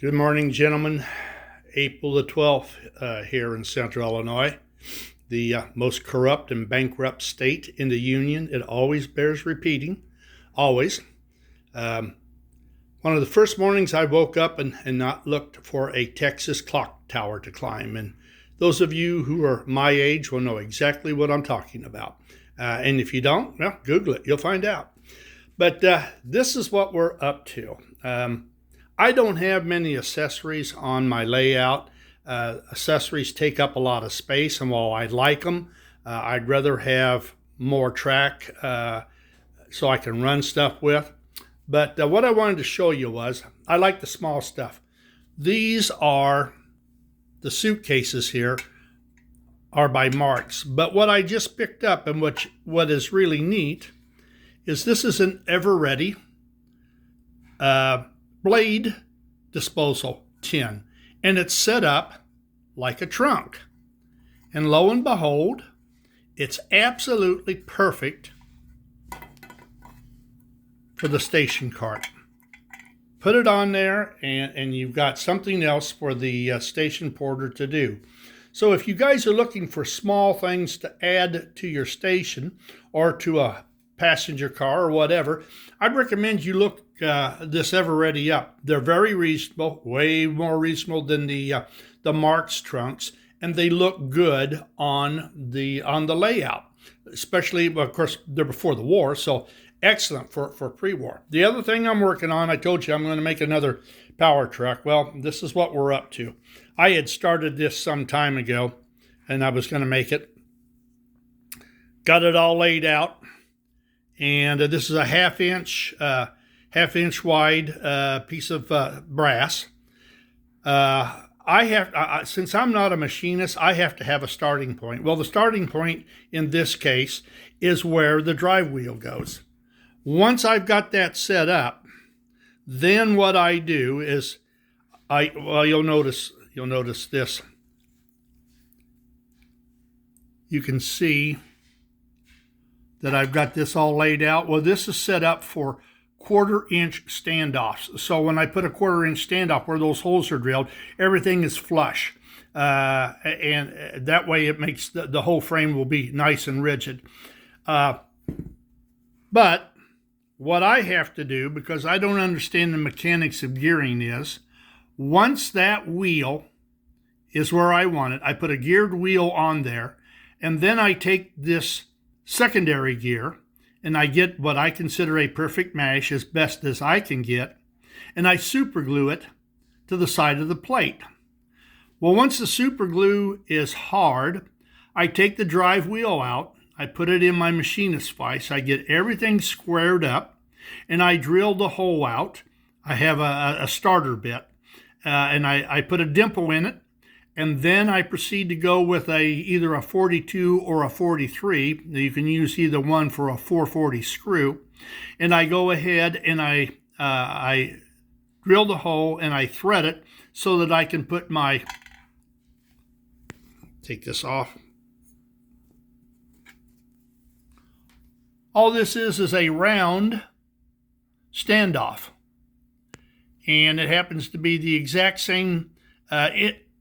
Good morning, gentlemen. April the 12th here in Central Illinois, the most corrupt and bankrupt state in the Union. It always bears repeating, always. One of the first mornings I woke up and not looked for a Texas clock tower to climb. And those of you who are my age will know exactly what I'm talking about. And if you don't, well, Google it. You'll find out. But this is what we're up to. I don't have many accessories on my layout. Accessories take up a lot of space, and while I like them, I'd rather have more track so I can run stuff with. But what I wanted to show you was, I like the small stuff. These are, the suitcases here are by Marks. But what I just picked up, and what is really neat, is this is an Eveready blade disposal tin, and it's set up like a trunk. And lo and behold, it's absolutely perfect for the station cart. Put it on there, and you've got something else for the station porter to do. So if you guys are looking for small things to add to your station or to a passenger car or whatever, I'd recommend you look this Eveready up. They're very reasonable, way more reasonable than the Marks trunks, and they look good on the layout. Especially, well, of course, they're before the war, so excellent for pre-war. The other thing I'm working on, I told you I'm going to make another power truck. Well, this is what we're up to. I had started this some time ago, and I was going to make it. Got it all laid out. And this is a half inch wide piece of brass. Since I'm not a machinist, I have to have a starting point. Well, the starting point in this case is where the drive wheel goes. Once I've got that set up, then what I do is you'll notice this. You can see that I've got this all laid out. Well, this is set up for 1/4 inch standoffs. So when I put a 1/4 inch standoff where those holes are drilled, everything is flush. And that way it makes the whole frame will be nice and rigid. But what I have to do, because I don't understand the mechanics of gearing, is once that wheel is where I want it, I put a geared wheel on there, and then I take this secondary gear, and I get what I consider a perfect mash as best as I can get, and I super glue it to the side of the plate. Well, once the super glue is hard, I take the drive wheel out, I put it in my machinist vise, I get everything squared up, and I drill the hole out. I have a starter bit, and I put a dimple in it, and then I proceed to go with either a 42 or a 43. You can use either one for a 440 screw. And I go ahead and I drill the hole and I thread it so that I can put my, take this off. All this is a round standoff. And it happens to be the exact same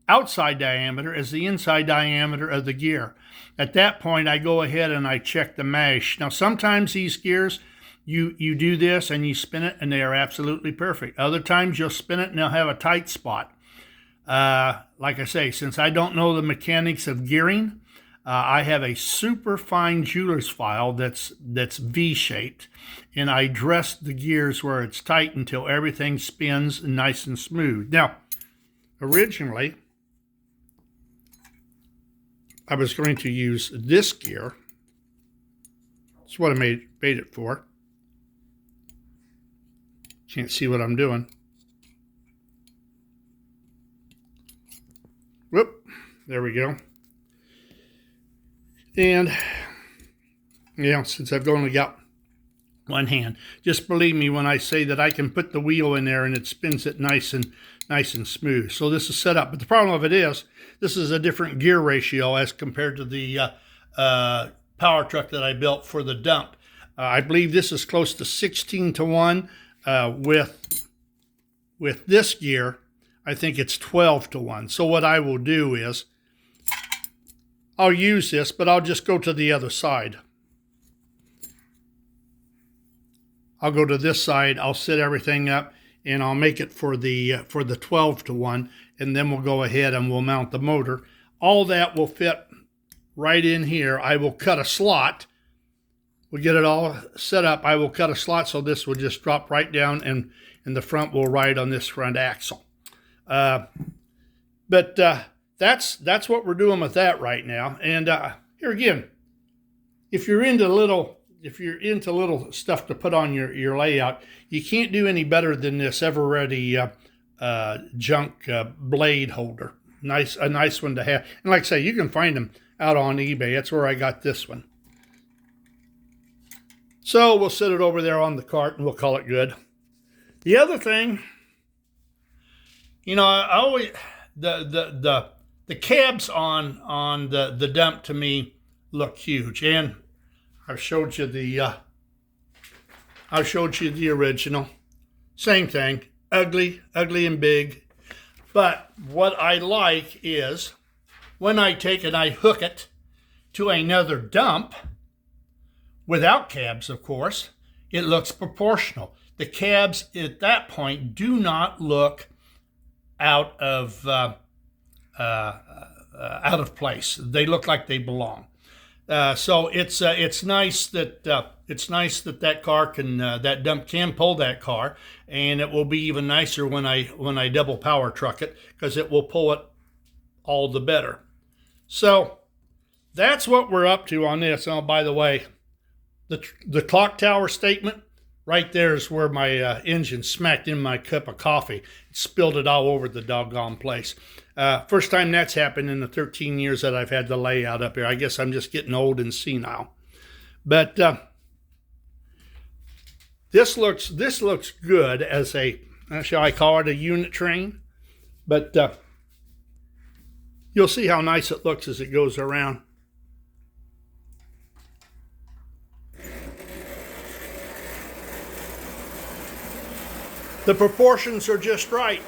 outside diameter as the inside diameter of the gear. At that point, I go ahead and I check the mesh. Now, sometimes these gears, you do this and you spin it and they are absolutely perfect. Other times you'll spin it and they'll have a tight spot. Like I say, since I don't know the mechanics of gearing, I have a super fine jeweler's file that's V-shaped, and I dress the gears where it's tight until everything spins nice and smooth. Now, originally, I was going to use this gear. That's what I made it for. Can't see what I'm doing. Whoop, there we go. And, since I've only got one hand, just believe me when I say that I can put the wheel in there and it spins it nice and smooth. So this is set up. But the problem of it is, this is a different gear ratio as compared to the power truck that I built for the dump. I believe this is close to 16 to 1 with this gear. I think it's 12 to 1. So what I will do is, I'll use this, but I'll just go to the other side. I'll go to this side, I'll set everything up, and I'll make it for the 12 to 1, and then we'll go ahead and we'll mount the motor. All that will fit right in here. I will cut a slot. We'll get it all set up. I will cut a slot so this will just drop right down, and the front will ride on this front axle. But that's what we're doing with that right now. And here again, if you're into little stuff to put on your layout, you can't do any better than this Everready junk blade holder. A nice one to have. And like I say, you can find them out on eBay. That's where I got this one. So we'll set it over there on the cart and we'll call it good. The other thing, you know, I always the cabs on the dump to me look huge, and I've showed you the original. Same thing, ugly and big. But what I like is when I take and I hook it to another dump, without cabs, of course, it looks proportional. The cabs at that point do not look out of place. They look like they belong. So it's nice that that car can that dump can pull that car, and it will be even nicer when I double power truck it, because it will pull it all the better. So that's what we're up to on this. Oh, by the way, the clock tower statement right there is where my engine smacked in my cup of coffee. It spilled it all over the doggone place. First time that's happened in the 13 years that I've had the layout up here. I guess I'm just getting old and senile. But this looks good as a, shall I call it a unit train? But you'll see how nice it looks as it goes around. The proportions are just right.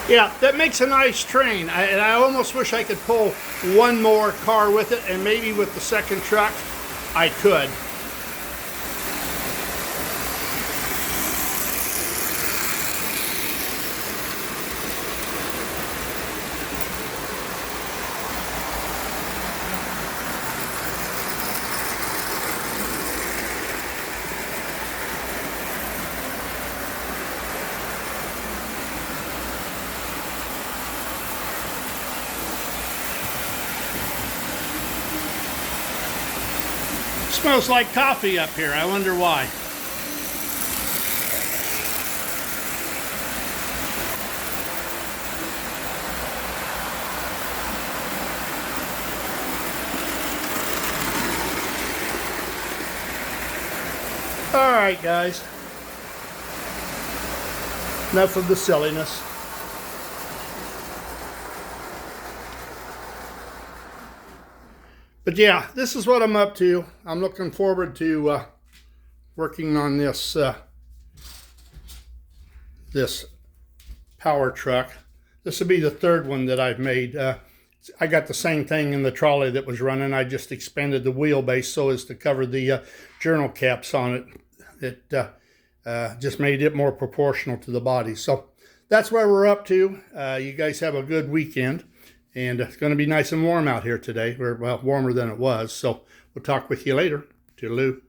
Yeah, that makes a nice train. And I almost wish I could pull one more car with it, and maybe with the second truck, I could. Smells like coffee up here. I wonder why. All right, guys. Enough of the silliness. But yeah, this is what I'm up to. I'm looking forward to working on this this power truck. This will be the third one that I've made. I got the same thing in the trolley that was running. I just expanded the wheelbase so as to cover the journal caps on it. It just made it more proportional to the body. So that's where we're up to. You guys have a good weekend, and it's going to be nice and warm out here today. We're, well, warmer than it was. So we'll talk with you later. Toodaloo.